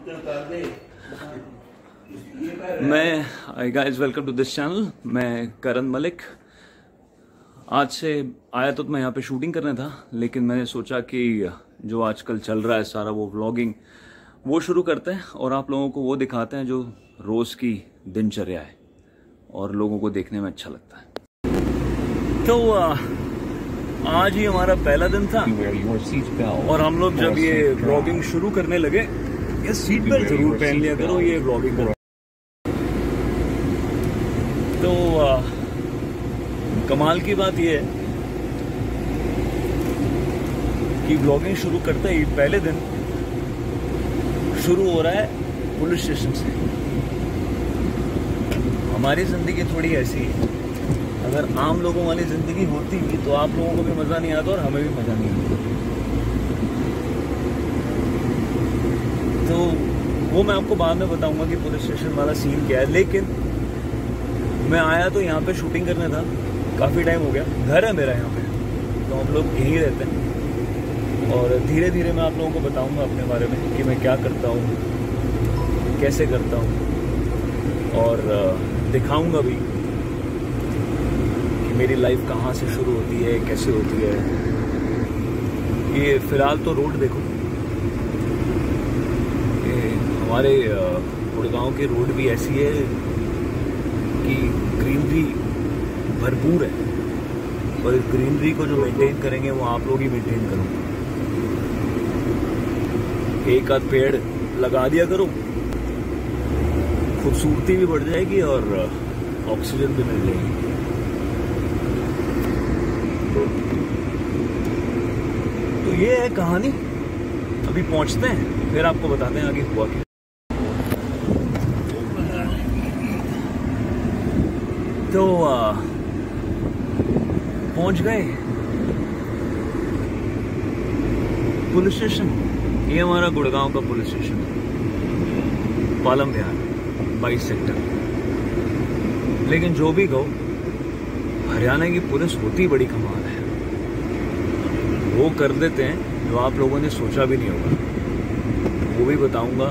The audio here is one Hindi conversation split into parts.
मैं guys welcome to this channel. मैं करण मलिक। आज से आया तो मैं यहाँ पे शूटिंग करना था, लेकिन मैंने सोचा कि जो आजकल चल रहा है सारा वो व्लॉगिंग वो शुरू करते हैं और आप लोगों को वो दिखाते हैं जो रोज़ की दिनचर्या है और लोगों को देखने में अच्छा लगता है। तो आज ही हमारा पहला दिन था और हम लोग जब ये व्लॉगिंग शुरू करने लगे, ये सीट बेल्ट जरूर पहन लिया करो ये व्लॉगिंग करो। तो कमाल की बात यह है कि व्लॉगिंग शुरू करते ही पहले दिन शुरू हो रहा है पुलिस स्टेशन से। हमारी जिंदगी थोड़ी ऐसी है, अगर आम लोगों वाली जिंदगी होती तो आप लोगों को भी मजा नहीं आता और हमें भी मजा नहीं आता। तो वो मैं आपको बाद में बताऊंगा कि पुलिस स्टेशन वाला सीन क्या है। लेकिन मैं आया तो यहाँ पे शूटिंग करने था, काफ़ी टाइम हो गया। घर है मेरा यहाँ पे, तो हम लोग यहीं रहते हैं और धीरे धीरे मैं आप लोगों को बताऊंगा अपने बारे में कि मैं क्या करता हूँ, कैसे करता हूँ और दिखाऊंगा भी कि मेरी लाइफ कहाँ से शुरू होती है, कैसे होती है। ये फिलहाल तो रोड देखो, हमारे गुड़गांव की रोड भी ऐसी है कि ग्रीनरी भरपूर है और इस ग्रीनरी को जो मेंटेन करेंगे वो आप लोग ही मेंटेन करोगे। एक आध पेड़ लगा दिया करो, खूबसूरती भी बढ़ जाएगी और ऑक्सीजन भी मिल जाएगी। तो ये है कहानी। अभी पहुंचते हैं, फिर आपको बताते हैं आगे हुआ क्या। तो पहुंच गए पुलिस स्टेशन। ये हमारा गुड़गांव का पुलिस स्टेशन है, पालम विहार 22 सेक्टर। लेकिन जो भी कहो, हरियाणा की पुलिस होती बड़ी कमाल है। वो कर देते हैं जो आप लोगों ने सोचा भी नहीं होगा, वो भी बताऊंगा।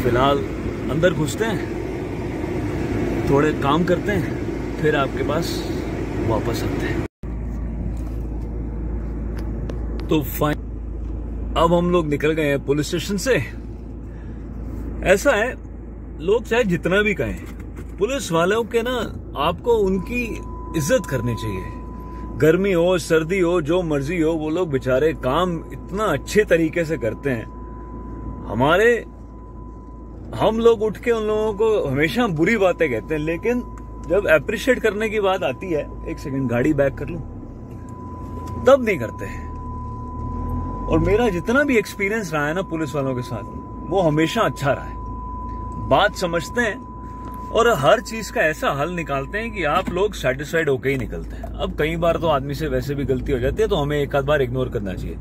फिलहाल अंदर घुसते हैं, थोड़े काम करते हैं, फिर आपके पास वापस आते हैं। तो फाइन, अब हम लोग निकल गए हैं पुलिस स्टेशन से। ऐसा है, लोग चाहे जितना भी कहें, पुलिस वालों के ना आपको उनकी इज्जत करनी चाहिए। गर्मी हो, सर्दी हो, जो मर्जी हो, वो लोग बेचारे काम इतना अच्छे तरीके से करते हैं। हम लोग उठ के उन लोगों को हमेशा बुरी बातें कहते हैं, लेकिन जब अप्रिशिएट करने की बात आती है, एक सेकंड गाड़ी बैक कर लूं, तब नहीं करते हैं। और मेरा जितना भी एक्सपीरियंस रहा है ना पुलिस वालों के साथ, वो हमेशा अच्छा रहा है। बात समझते हैं और हर चीज का ऐसा हल निकालते हैं कि आप लोग सेटिस्फाइड होकर ही निकलते हैं। अब कई बार तो आदमी से वैसे भी गलती हो जाती है, तो हमें एक आध बार इग्नोर करना चाहिए।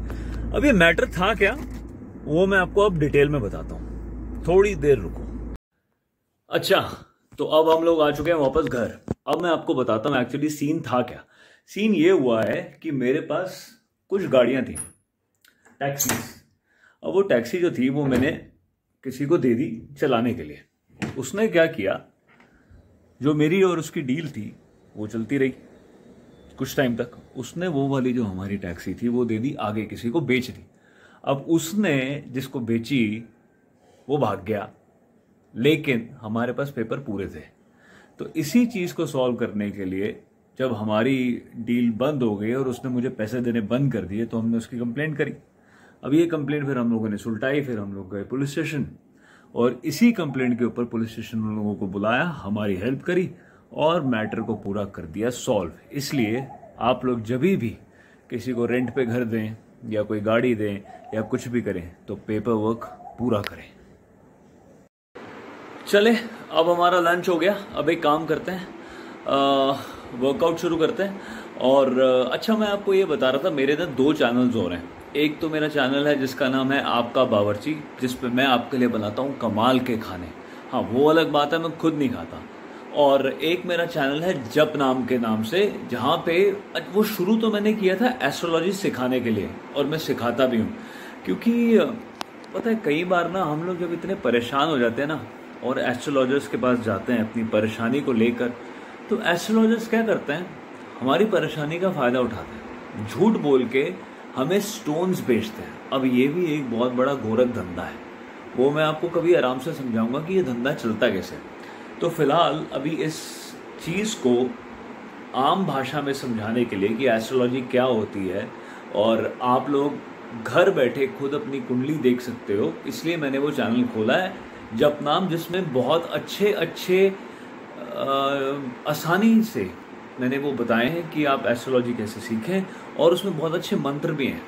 अब ये मैटर था क्या, वो मैं आपको अब डिटेल में बताता हूँ, थोड़ी देर रुको। अच्छा, तो अब हम लोग आ चुके हैं वापस घर। अब मैं आपको बताता हूँ एक्चुअली सीन था क्या। सीन ये हुआ है कि मेरे पास कुछ गाड़ियां थी, टैक्सी। अब वो टैक्सी जो थी वो मैंने किसी को दे दी चलाने के लिए। उसने क्या किया, जो मेरी और उसकी डील थी वो चलती रही कुछ टाइम तक। उसने वो वाली जो हमारी टैक्सी थी वो दे दी आगे, किसी को बेच दी। अब उसने जिसको बेची वो भाग गया, लेकिन हमारे पास पेपर पूरे थे। तो इसी चीज को सॉल्व करने के लिए जब हमारी डील बंद हो गई और उसने मुझे पैसे देने बंद कर दिए, तो हमने उसकी कंप्लेंट करी। अब ये कंप्लेंट फिर हम लोगों ने सुलटाई, फिर हम लोग गए पुलिस स्टेशन और इसी कंप्लेंट के ऊपर पुलिस स्टेशन उन लोगों को बुलाया, हमारी हेल्प करी और मैटर को पूरा कर दिया सॉल्व। इसलिए आप लोग जब भी किसी को रेंट पे घर दें या कोई गाड़ी दें या कुछ भी करें, तो पेपर वर्क पूरा करें। चले, अब हमारा लंच हो गया। अब एक काम करते हैं, वर्कआउट शुरू करते हैं। और अच्छा, मैं आपको ये बता रहा था, मेरे ना 2 चैनल्स हो रहे हैं। एक तो मेरा चैनल है जिसका नाम है आपका बावर्ची, जिस पे मैं आपके लिए बनाता हूँ कमाल के खाने। हाँ, वो अलग बात है, मैं खुद नहीं खाता। और एक मेरा चैनल है जप नाम के नाम से, जहाँ पे वो शुरू तो मैंने किया था एस्ट्रोलॉजी सिखाने के लिए, और मैं सिखाता भी हूँ। क्योंकि पता है कई बार ना हम लोग जब इतने परेशान हो जाते हैं ना और एस्ट्रोलॉजर्स के पास जाते हैं अपनी परेशानी को लेकर, तो एस्ट्रोलॉजर्स क्या करते हैं, हमारी परेशानी का फायदा उठाते हैं, झूठ बोल के हमें स्टोन्स बेचते हैं। अब ये भी एक बहुत बड़ा गोरख धंधा है, वो मैं आपको कभी आराम से समझाऊंगा कि ये धंधा चलता कैसे। तो फिलहाल अभी इस चीज़ को आम भाषा में समझाने के लिए कि एस्ट्रोलॉजी क्या होती है और आप लोग घर बैठे खुद अपनी कुंडली देख सकते हो, इसलिए मैंने वो चैनल खोला है जप नाम, जिसमें बहुत अच्छे आसानी से मैंने वो बताए हैं कि आप एस्ट्रोलॉजी कैसे सीखें, और उसमें बहुत अच्छे मंत्र भी हैं।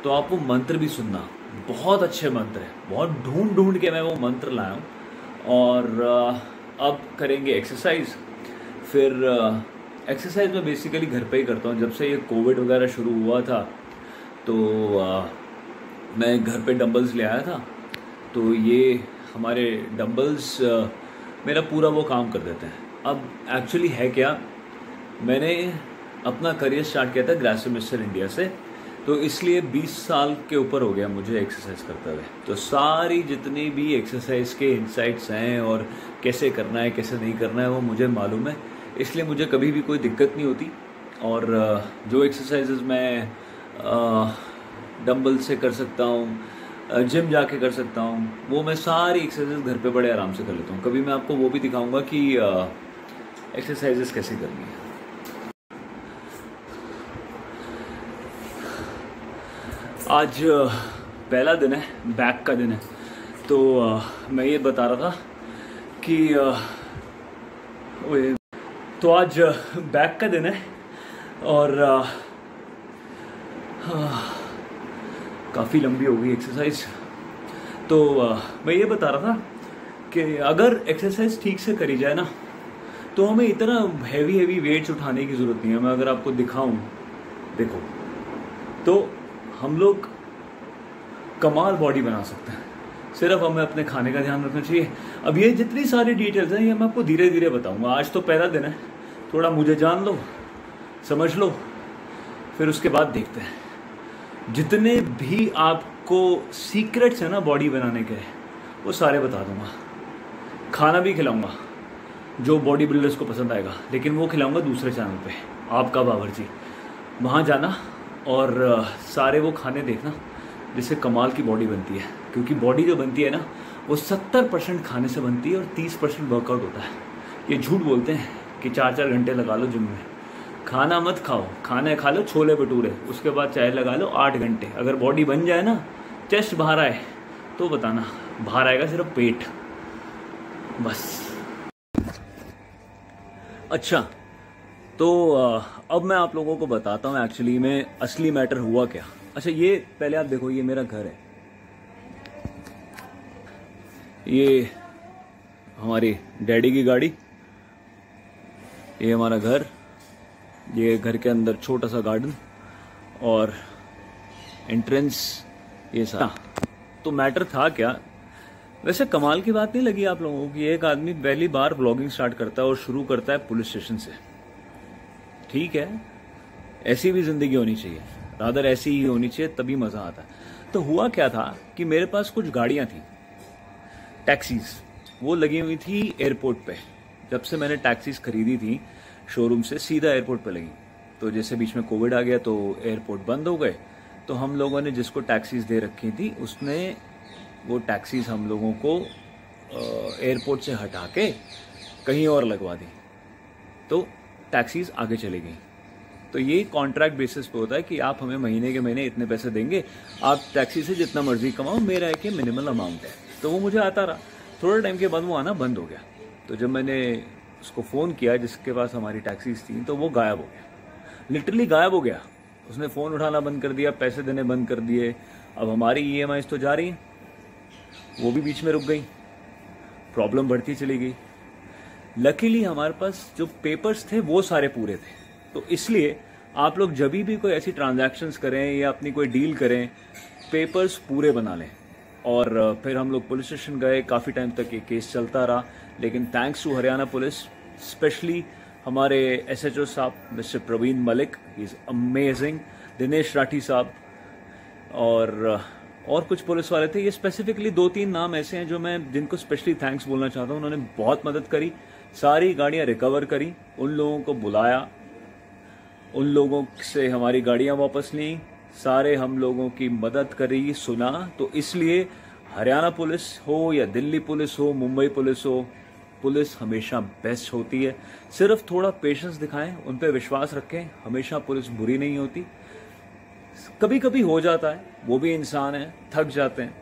तो आप वो मंत्र भी सुनना, बहुत अच्छे मंत्र हैं, बहुत ढूंढ के मैं वो मंत्र लाया हूँ। और अब करेंगे एक्सरसाइज। फिर एक्सरसाइज मैं बेसिकली घर पे ही करता हूँ। जब से ये कोविड वगैरह शुरू हुआ था तो मैं घर पे डंबल्स ले आया था, तो ये हमारे डंबल्स मेरा पूरा वो काम कर देते हैं। अब एक्चुअली है क्या, मैंने अपना करियर स्टार्ट किया था ग्रासिम मिस्टर इंडिया से, तो इसलिए 20 साल के ऊपर हो गया मुझे एक्सरसाइज करते हुए। तो सारी जितनी भी एक्सरसाइज के इंसाइट्स हैं और कैसे करना है कैसे नहीं करना है वो मुझे मालूम है, इसलिए मुझे कभी भी कोई दिक्कत नहीं होती। और जो एक्सरसाइजेज मैं डंबल से कर सकता हूँ, जिम जाके कर सकता हूँ, वो मैं सारी एक्सरसाइज घर पे बड़े आराम से कर लेता हूँ। कभी मैं आपको वो भी दिखाऊंगा कि एक्सरसाइजेस कैसे करनी है। आज पहला दिन है, बैक का दिन है, तो मैं ये बता रहा था कि तो आज बैक का दिन है और काफ़ी लंबी हो गई एक्सरसाइज। तो मैं ये बता रहा था कि अगर एक्सरसाइज ठीक से करी जाए ना तो हमें इतना हैवी वेट्स उठाने की ज़रूरत नहीं है। मैं अगर आपको दिखाऊं, देखो, तो हम लोग कमाल बॉडी बना सकते हैं, सिर्फ हमें अपने खाने का ध्यान रखना चाहिए। अब ये जितनी सारी डिटेल्स हैं ये मैं आपको धीरे धीरे बताऊंगा। आज तो पहला दिन है, थोड़ा मुझे जान लो, समझ लो, फिर उसके बाद देखते हैं। जितने भी आपको सीक्रेट्स हैं ना बॉडी बनाने के, वो सारे बता दूंगा। खाना भी खिलाऊंगा जो बॉडी बिल्डर्स को पसंद आएगा, लेकिन वो खिलाऊंगा दूसरे चैनल पे, आपका बावर्ची। वहाँ जाना और सारे वो खाने देखना जिससे कमाल की बॉडी बनती है, क्योंकि बॉडी जो बनती है ना वो 70% खाने से बनती है और 30% वर्कआउट होता है। ये झूठ बोलते हैं कि 4-4 घंटे लगा लो जिम में, खाना मत खाओ, खाना खा लो छोले भटूरे, उसके बाद चाय लगा लो 8 घंटे। अगर बॉडी बन जाए ना, चेस्ट बाहर आए तो बताना, बाहर आएगा सिर्फ पेट बस। अच्छा, तो अब मैं आप लोगों को बताता हूँ एक्चुअली में असली मैटर हुआ क्या। अच्छा, ये पहले आप देखो, ये मेरा घर है, ये हमारी डैडी की गाड़ी, ये हमारा घर, ये घर के अंदर छोटा सा गार्डन और एंट्रेंस, ये सारा। तो मैटर था क्या, वैसे कमाल की बात नहीं लगी आप लोगों को कि एक आदमी पहली बार व्लॉगिंग स्टार्ट करता है और शुरू करता है पुलिस स्टेशन से। ठीक है, ऐसी भी जिंदगी होनी चाहिए, रादर ऐसी ही होनी चाहिए, तभी मजा आता है। तो हुआ क्या था कि मेरे पास कुछ गाड़ियां थी, टैक्सीज, वो लगी हुई थी एयरपोर्ट पे। जब से मैंने टैक्सीज खरीदी थी शोरूम से, सीधा एयरपोर्ट पे लगी। तो जैसे बीच में कोविड आ गया तो एयरपोर्ट बंद हो गए, तो हम लोगों ने जिसको टैक्सीज दे रखी थी उसने वो टैक्सीज हम लोगों को एयरपोर्ट से हटा के कहीं और लगवा दी, तो टैक्सीज आगे चली गई। तो ये कॉन्ट्रैक्ट बेसिस पे होता है कि आप हमें महीने के महीने इतने पैसे देंगे, आप टैक्सी से जितना मर्जी कमाओ, मेरा एक मिनिमल अमाउंट है। तो वो मुझे आता रहा, थोड़े टाइम के बाद वो आना बंद हो गया। तो जब मैंने उसको फ़ोन किया जिसके पास हमारी टैक्सीज थी, तो वो गायब हो गया, लिटरली गायब हो गया। उसने फ़ोन उठाना बंद कर दिया, पैसे देने बंद कर दिए। अब हमारी EMIs तो जा रही हैं, वो भी बीच में रुक गई, प्रॉब्लम बढ़ती चली गई। लकीली हमारे पास जो पेपर्स थे वो सारे पूरे थे, तो इसलिए आप लोग जब भी कोई ऐसी ट्रांजैक्शंस करें या अपनी कोई डील करें, पेपर्स पूरे बना लें। और फिर हम लोग पुलिस स्टेशन गए, काफ़ी टाइम तक ये केस चलता रहा, लेकिन thanks to Haryana police, specially हमारे SHO साहब mister Praveen Malik, he is amazing, Dinesh Rathi साहब, और और कुछ पुलिस वाले थे। ये स्पेसिफिकली 2-3 नाम ऐसे हैं जो मैं जिनको स्पेशली थैंक्स बोलना चाहता हूँ। उन्होंने बहुत मदद करी, सारी गाड़ियां रिकवर करी, उन लोगों को बुलाया, उन लोगों से हमारी गाड़ियां वापस ली, सारे हम लोगों की मदद करी, सुना। तो इसलिए हरियाणा पुलिस हो या दिल्ली पुलिस हो, मुंबई पुलिस हो, पुलिस हमेशा बेस्ट होती है। सिर्फ थोड़ा पेशेंस दिखाएं, उन पे विश्वास रखें। हमेशा पुलिस बुरी नहीं होती, कभी कभी हो जाता है, वो भी इंसान है, थक जाते हैं,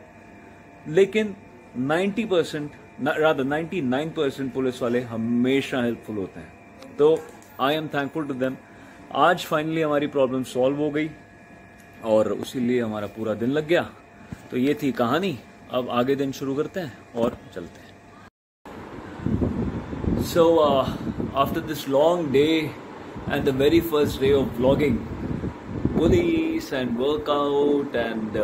लेकिन 99% पुलिस वाले हमेशा हेल्पफुल होते हैं। तो I am thankful to them. आज फाइनली हमारी प्रॉब्लम सॉल्व हो गई और उसी लिए हमारा पूरा दिन लग गया। तो ये थी कहानी। अब आगे दिन शुरू करते हैं और चलते हैं। So after this long day and the very first day of vlogging, police and workout and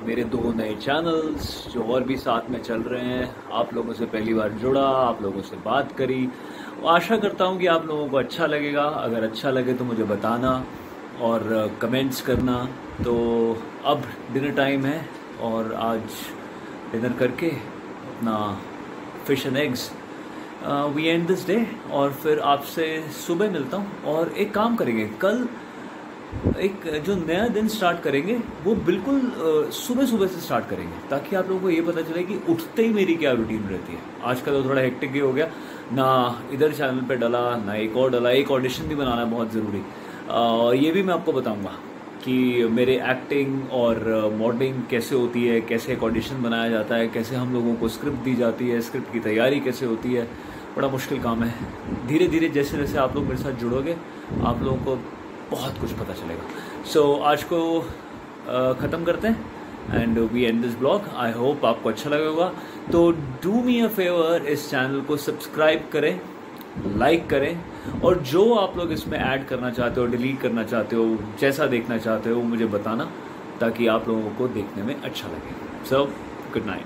मेरे 2 नए चैनल्स जो और भी साथ में चल रहे हैं, आप लोगों से पहली बार जुड़ा, आप लोगों से बात करी, आशा करता हूँ कि आप लोगों को अच्छा लगेगा। अगर अच्छा लगे तो मुझे बताना और कमेंट्स करना। तो अब डिनर टाइम है और आज डिनर करके अपना fish and eggs we end this day और फिर आपसे सुबह मिलता हूँ। और एक काम करेंगे, कल एक जो नया दिन स्टार्ट करेंगे वो बिल्कुल सुबह सुबह से स्टार्ट करेंगे, ताकि आप लोगों को ये पता चले कि उठते ही मेरी क्या रूटीन रहती है। आज का तो थोड़ा हेक्टिक ही हो गया, ना इधर चैनल पे डला, ना एक और डला। एक ऑडिशन भी बनाना है बहुत ज़रूरी, और ये भी मैं आपको बताऊंगा कि मेरे एक्टिंग और मॉडलिंग कैसे होती है, कैसे एक ऑडिशन बनाया जाता है, कैसे हम लोगों को स्क्रिप्ट दी जाती है, स्क्रिप्ट की तैयारी कैसे होती है। बड़ा मुश्किल काम है। धीरे धीरे जैसे जैसे आप लोग मेरे साथ जुड़ोगे, आप लोगों को बहुत कुछ पता चलेगा। सो आज को ख़त्म करते हैं and we end this blog. I hope आपको अच्छा लगा होगा। तो डू मी अ फेवर, इस चैनल को सब्सक्राइब करें, लाइक करें, और जो आप लोग इसमें ऐड करना चाहते हो, डिलीट करना चाहते हो, जैसा देखना चाहते हो मुझे बताना, ताकि आप लोगों को देखने में अच्छा लगे। So good night.